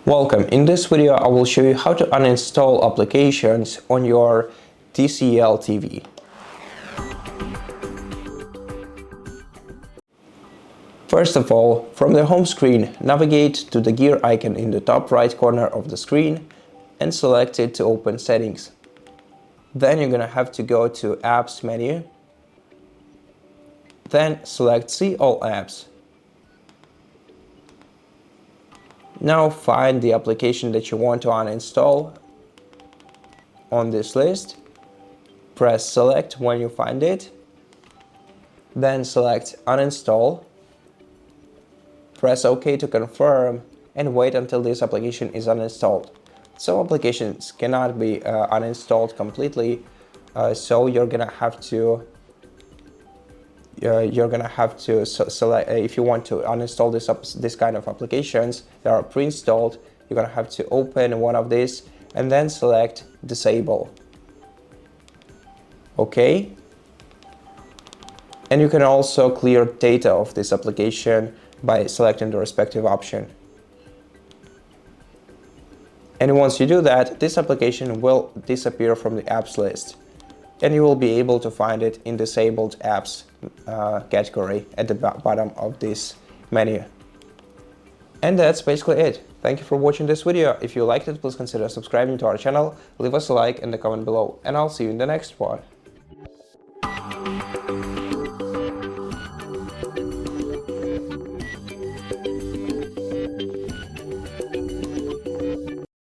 Welcome. In this video, I will show you how to uninstall applications on your TCL TV. First of all, from the home screen, navigate to the gear icon in the top right corner of the screen and select it to open settings. Then you're going to have to go to Apps menu. Then select See All Apps. Now find the application that you want to uninstall on this list. Press Select when you find it. Then select Uninstall. Press OK to confirm and wait until this application is uninstalled. Some applications cannot be uninstalled completely, so you're gonna have to select, if you want to uninstall this kind of applications that are pre-installed, you're gonna have to open one of these and then select Disable. Okay. And you can also clear data of this application by selecting the respective option. And once you do that, this application will disappear from the apps list, and you will be able to find it in Disabled Apps category at the bottom of this menu. And that's basically it. Thank you for watching this video. If you liked it, please consider subscribing to our channel, leave us a like in the comment below, and I'll see you in the next one.